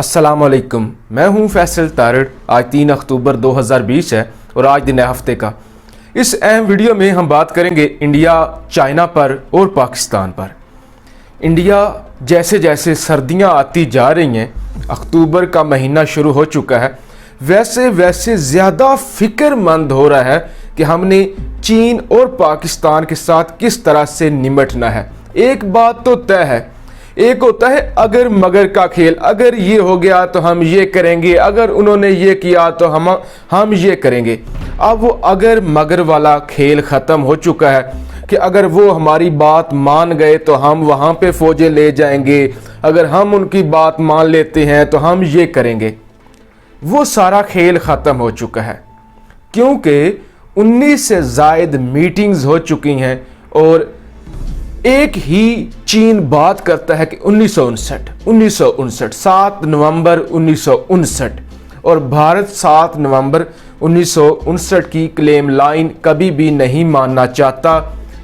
अस्सलामुअलैकुम, मैं हूं फैसल तारड़। आज 3 अक्टूबर 2020 है और आज दिन है हफ्ते का। इस अहम वीडियो में हम बात करेंगे इंडिया, चाइना पर और पाकिस्तान पर। इंडिया जैसे जैसे सर्दियां आती जा रही हैं, अक्टूबर का महीना शुरू हो चुका है, वैसे वैसे ज़्यादा फ़िक्रमंद हो रहा है कि हमने चीन और पाकिस्तान के साथ किस तरह से निपटना है। एक बात तो तय है, एक होता है अगर मगर का खेल, अगर ये हो गया तो हम ये करेंगे, अगर उन्होंने ये किया तो हम ये करेंगे। अब वो अगर मगर वाला खेल ख़त्म हो चुका है कि अगर वो हमारी बात मान गए तो हम वहाँ पे फ़ौजें ले जाएंगे, अगर हम उनकी बात मान लेते हैं तो हम ये करेंगे। वो सारा खेल ख़त्म हो चुका है क्योंकि 19 से ज़ायद मीटिंग्स हो चुकी हैं और एक ही चीन बात करता है कि 1959 7 नवंबर 1959 और भारत 7 नवंबर 1959 की क्लेम लाइन कभी भी नहीं मानना चाहता,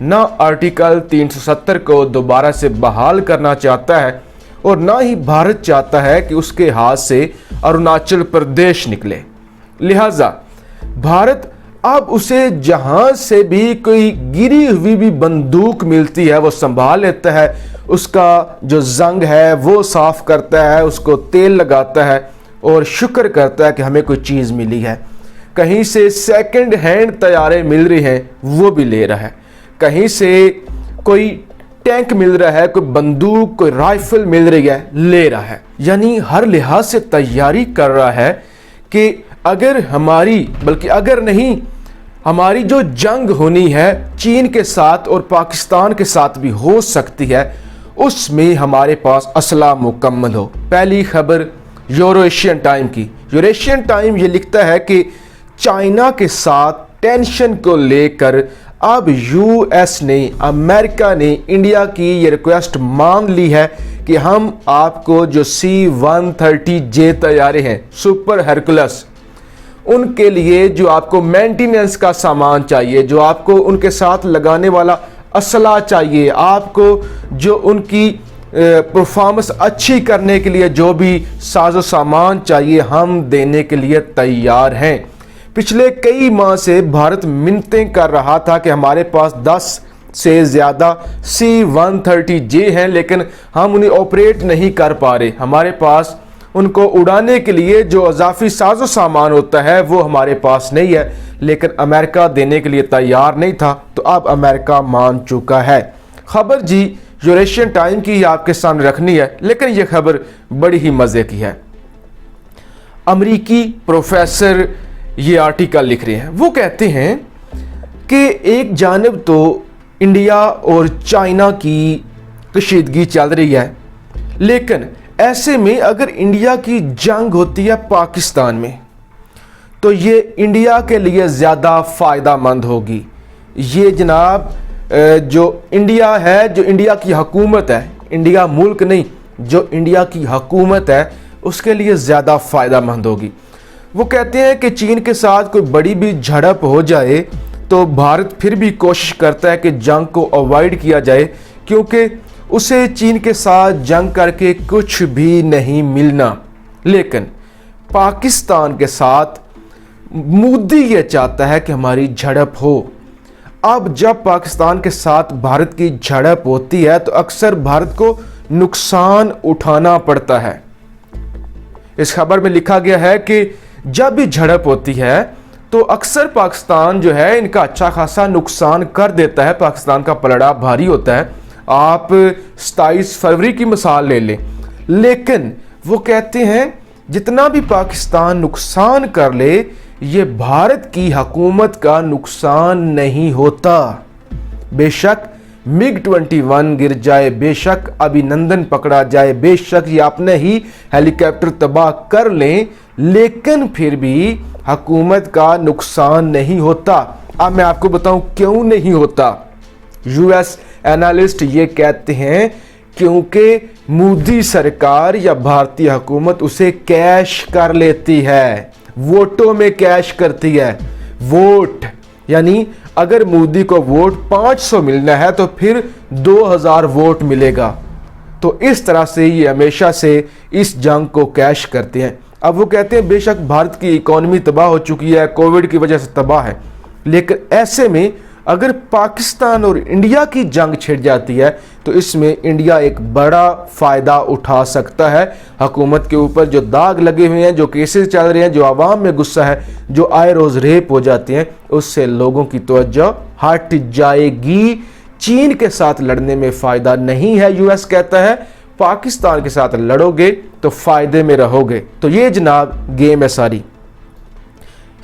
ना आर्टिकल 370 को दोबारा से बहाल करना चाहता है और ना ही भारत चाहता है कि उसके हाथ से अरुणाचल प्रदेश निकले। लिहाजा भारत अब उसे जहां से भी कोई गिरी हुई भी बंदूक मिलती है वो संभाल लेता है, उसका जो जंग है वो साफ करता है, उसको तेल लगाता है और शुक्र करता है कि हमें कोई चीज़ मिली है। कहीं से सेकंड हैंड तैयारे मिल रहे हैं वो भी ले रहा है, कहीं से कोई टैंक मिल रहा है, कोई बंदूक, कोई राइफल मिल रही है, ले रहा है। यानी हर लिहाज से तैयारी कर रहा है कि अगर हमारी, बल्कि अगर नहीं, हमारी जो जंग होनी है चीन के साथ और पाकिस्तान के साथ भी हो सकती है, उसमें हमारे पास असला मुकम्मल हो। पहली खबर यूरेशियन टाइम की। यूरेशियन टाइम ये लिखता है कि चाइना के साथ टेंशन को लेकर अब यूएस ने, अमेरिका ने इंडिया की ये रिक्वेस्ट मान ली है कि हम आपको जो C-130J तैयारे हैं, सुपर हरकुलस, उनके लिए जो आपको मेंटेनेंस का सामान चाहिए, जो आपको उनके साथ लगाने वाला असला चाहिए, आपको जो उनकी परफॉर्मेंस अच्छी करने के लिए जो भी साजो सामान चाहिए, हम देने के लिए तैयार हैं। पिछले कई माह से भारत मिन्नतें कर रहा था कि हमारे पास 10 से ज़्यादा C-130J हैं, लेकिन हम उन्हें ऑपरेट नहीं कर पा रहे। हमारे पास उनको उड़ाने के लिए जो अजाफी साजो सामान होता है वो हमारे पास नहीं है, लेकिन अमेरिका देने के लिए तैयार नहीं था, तो अब अमेरिका मान चुका है। खबर जी यूरेशियन टाइम की आपके सामने रखनी है, लेकिन यह खबर बड़ी ही मज़े की है। अमरीकी प्रोफेसर ये आर्टिकल लिख रहे हैं, वो कहते हैं कि एक जानिब तो इंडिया और चाइना की कशीदगी चल रही है, लेकिन ऐसे में अगर इंडिया की जंग होती है पाकिस्तान में तो ये इंडिया के लिए ज़्यादा फ़ायदा मंद होगी। ये जनाब जो इंडिया है, जो इंडिया की हुकूमत है, इंडिया मुल्क नहीं, जो इंडिया की हुकूमत है उसके लिए ज़्यादा फ़ायदा मंद होगी। वो कहते हैं कि चीन के साथ कोई बड़ी भी झड़प हो जाए तो भारत फिर भी कोशिश करता है कि जंग को अवॉइड किया जाए, क्योंकि उसे चीन के साथ जंग करके कुछ भी नहीं मिलना। लेकिन पाकिस्तान के साथ मोदी ये चाहता है कि हमारी झड़प हो। अब जब पाकिस्तान के साथ भारत की झड़प होती है तो अक्सर भारत को नुकसान उठाना पड़ता है। इस खबर में लिखा गया है कि जब भी झड़प होती है तो अक्सर पाकिस्तान जो है इनका अच्छा खासा नुकसान कर देता है। पाकिस्तान का पलड़ा भारी होता है। आप 27 फरवरी की मिसाल ले लें, लेकिन वो कहते हैं जितना भी पाकिस्तान नुकसान कर ले, ये भारत की हुकूमत का नुकसान नहीं होता। बेशक MiG-21 गिर जाए, बेशक अभिनंदन पकड़ा जाए, बेशक ये अपने ही हेलीकॉप्टर तबाह कर लें, लेकिन फिर भी हुकूमत का नुकसान नहीं होता। अब मैं आपको बताऊं क्यों नहीं होता। यूएस एनालिस्ट ये कहते हैं क्योंकि मोदी सरकार या भारतीय हुकूमत उसे कैश कर लेती है, वोटों में कैश करती है। वोट यानी अगर मोदी को वोट 500 मिलना है तो फिर 2000 वोट मिलेगा, तो इस तरह से ये हमेशा से इस जंग को कैश करते हैं। अब वो कहते हैं बेशक भारत की इकॉनमी तबाह हो चुकी है, कोविड की वजह से तबाह है, लेकिन ऐसे में अगर पाकिस्तान और इंडिया की जंग छिड़ जाती है तो इसमें इंडिया एक बड़ा फ़ायदा उठा सकता है। हुकूमत के ऊपर जो दाग लगे हुए हैं, जो केसेस चल रहे हैं, जो आवाम में गुस्सा है, जो आए रोज़ रेप हो जाते हैं, उससे लोगों की तवज्जो हट जाएगी। चीन के साथ लड़ने में फ़ायदा नहीं है, यूएस कहता है, पाकिस्तान के साथ लड़ोगे तो फ़ायदे में रहोगे। तो ये जनाब गेम है सारी।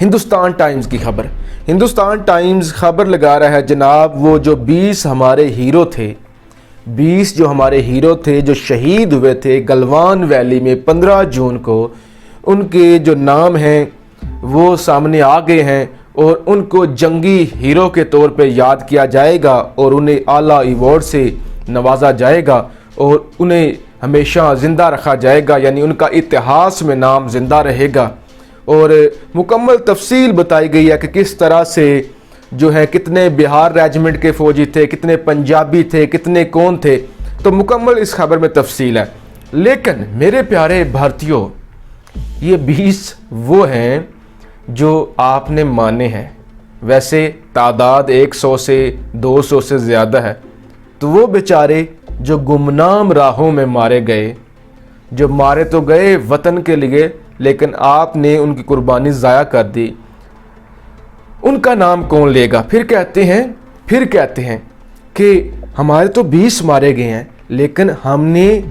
हिंदुस्तान टाइम्स की खबर, हिंदुस्तान टाइम्स खबर लगा रहा है जनाब, वो जो 20 हमारे हीरो थे, 20 जो हमारे हीरो थे जो शहीद हुए थे गलवान वैली में 15 जून को, उनके जो नाम हैं वो सामने आ गए हैं और उनको जंगी हीरो के तौर पे याद किया जाएगा और उन्हें आला अवार्ड से नवाजा जाएगा और उन्हें हमेशा ज़िंदा रखा जाएगा, यानी उनका इतिहास में नाम ज़िंदा रहेगा। और मुकम्मल तफसील बताई गई है कि किस तरह से जो है कितने बिहार रेजिमेंट के फ़ौजी थे, कितने पंजाबी थे, कितने कौन थे, तो मुकम्मल इस खबर में तफसील है। लेकिन मेरे प्यारे भारतीयों, ये 20 वो हैं जो आपने माने हैं। वैसे तादाद 100 से 200 से ज़्यादा है, तो वो बेचारे जो गुमनाम राहों में मारे गए, जो मारे तो गए वतन के लिए लेकिन आपने उनकी कुर्बानी ज़ाया कर दी, उनका नाम कौन लेगा। फिर कहते हैं कि हमारे तो 20 मारे गए हैं लेकिन हमने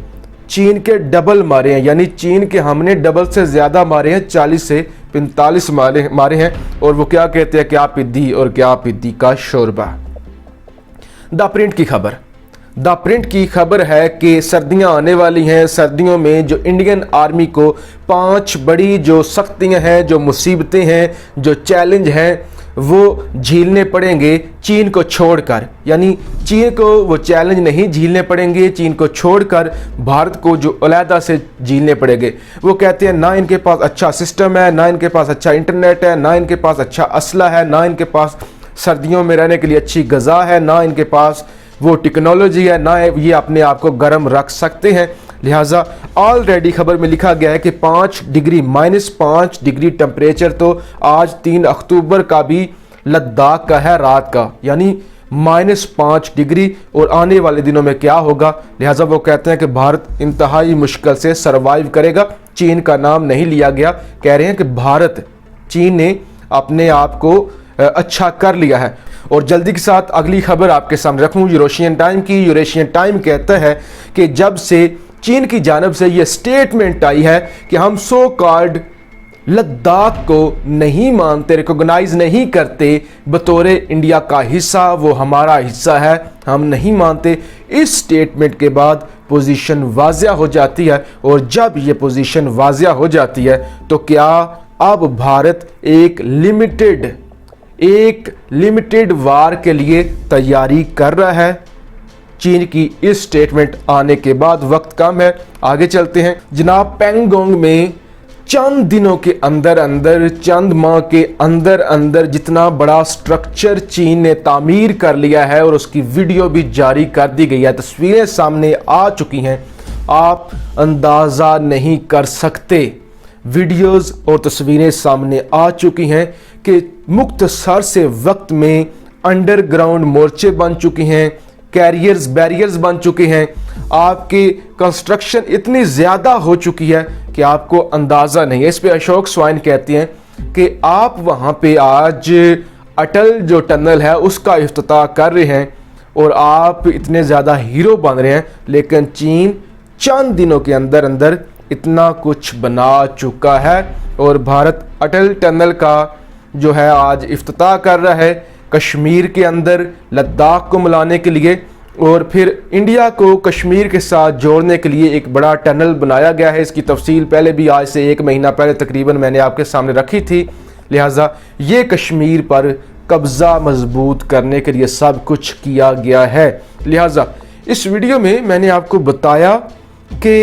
चीन के डबल मारे हैं, यानी चीन के हमने डबल से ज़्यादा मारे हैं, 40 से 45 मारे हैं। और वो क्या कहते हैं, क्या पिद्दी और क्या पिद्दी का शोरबा। द प्रिंट की खबर, द प्रिंट की खबर है कि सर्दियां आने वाली हैं। सर्दियों में जो इंडियन आर्मी को 5 बड़ी जो सख्तियां हैं, जो मुसीबतें हैं, जो चैलेंज हैं, वो झेलने पड़ेंगे चीन को छोड़कर। यानी चीन को वो चैलेंज नहीं झेलने पड़ेंगे, चीन को छोड़कर भारत को जो अलहदा से झेलने पड़ेंगे। वो कहते हैं ना इनके पास अच्छा सिस्टम है, ना इनके पास अच्छा इंटरनेट है, ना इनके पास अच्छा असला है, ना इनके पास सर्दियों में रहने के लिए अच्छी गज़ा है, ना इनके पास वो टेक्नोलॉजी है, ना ये अपने आप को गर्म रख सकते हैं। लिहाजा ऑलरेडी खबर में लिखा गया है कि -5 डिग्री टेम्परेचर तो आज 3 अक्टूबर का भी लद्दाख का है रात का, यानी -5 डिग्री, और आने वाले दिनों में क्या होगा। लिहाजा वो कहते हैं कि भारत इंतहाई मुश्किल से सरवाइव करेगा। चीन का नाम नहीं लिया गया, कह रहे हैं कि चीन ने अपने आप को अच्छा कर लिया है। और जल्दी के साथ अगली खबर आपके सामने रखूं यूरेशियन टाइम की। यूरेशियन टाइम कहता है कि जब से चीन की जानब से यह स्टेटमेंट आई है कि हम सो कॉल्ड लद्दाख को नहीं मानते, रिकॉग्नाइज नहीं करते बतौर इंडिया का हिस्सा, वो हमारा हिस्सा है, हम नहीं मानते, इस स्टेटमेंट के बाद पोजीशन वाज़िया हो जाती है। और जब ये पोजीशन वाज़िया हो जाती है तो क्या अब भारत एक लिमिटेड वार के लिए तैयारी कर रहा है। चीन की इस स्टेटमेंट आने के बाद वक्त कम है, आगे चलते हैं जनाब। पैंगोंग में चंद दिनों के अंदर चंद माह के अंदर जितना बड़ा स्ट्रक्चर चीन ने तामीर कर लिया है और उसकी वीडियो भी जारी कर दी गई है, तस्वीरें सामने आ चुकी हैं, आप अंदाज़ा नहीं कर सकते। वीडियोस और तस्वीरें सामने आ चुकी हैं कि मुख्तसर से वक्त में अंडरग्राउंड मोर्चे बन चुके हैं, बैरियर्स बन चुके हैं, आपकी कंस्ट्रक्शन इतनी ज़्यादा हो चुकी है कि आपको अंदाज़ा नहीं है। इस पे अशोक स्वाइन कहते हैं कि आप वहाँ पे आज अटल जो टनल है उसका इफ्तिताह कर रहे हैं और आप इतने ज़्यादा हीरो बन रहे हैं, लेकिन चीन चंद दिनों के अंदर इतना कुछ बना चुका है। और भारत अटल टनल का जो है आज इफ्तिताह कर रहा है कश्मीर के अंदर, लद्दाख को मिलाने के लिए, और फिर इंडिया को कश्मीर के साथ जोड़ने के लिए एक बड़ा टनल बनाया गया है। इसकी तफसील पहले भी आज से 1 महीना पहले तकरीबन मैंने आपके सामने रखी थी। लिहाजा ये कश्मीर पर कब्ज़ा मजबूत करने के लिए सब कुछ किया गया है। लिहाजा इस वीडियो में मैंने आपको बताया कि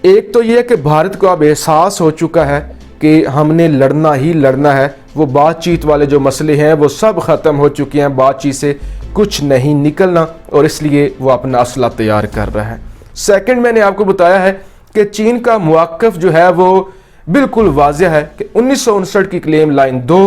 एक तो ये कि भारत को अब एहसास हो चुका है कि हमने लड़ना ही लड़ना है। वो बातचीत वाले जो मसले हैं वो सब ख़त्म हो चुके हैं, बातचीत से कुछ नहीं निकलना, और इसलिए वो अपना असला तैयार कर रहा है। सेकंड, मैंने आपको बताया है कि चीन का मौक़िफ़ जो है वो बिल्कुल वाज़ेह है कि 1959 की क्लेम लाइन 2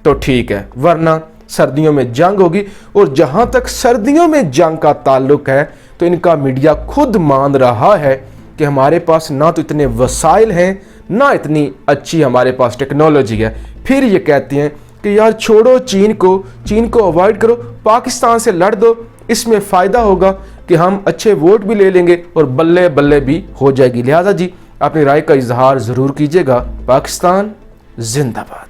तो ठीक है, वरना सर्दियों में जंग होगी। और जहां तक सर्दियों में जंग का ताल्लुक है तो इनका मीडिया खुद मान रहा है कि हमारे पास ना तो इतने वसाइल हैं, ना इतनी अच्छी हमारे पास टेक्नोलॉजी है। फिर ये कहते हैं कि यार छोड़ो चीन को अवॉइड करो, पाकिस्तान से लड़ दो, इसमें फ़ायदा होगा कि हम अच्छे वोट भी ले लेंगे और बल्ले बल्ले भी हो जाएगी। लिहाजा जी अपनी राय का इजहार ज़रूर कीजिएगा। पाकिस्तान जिंदाबाद।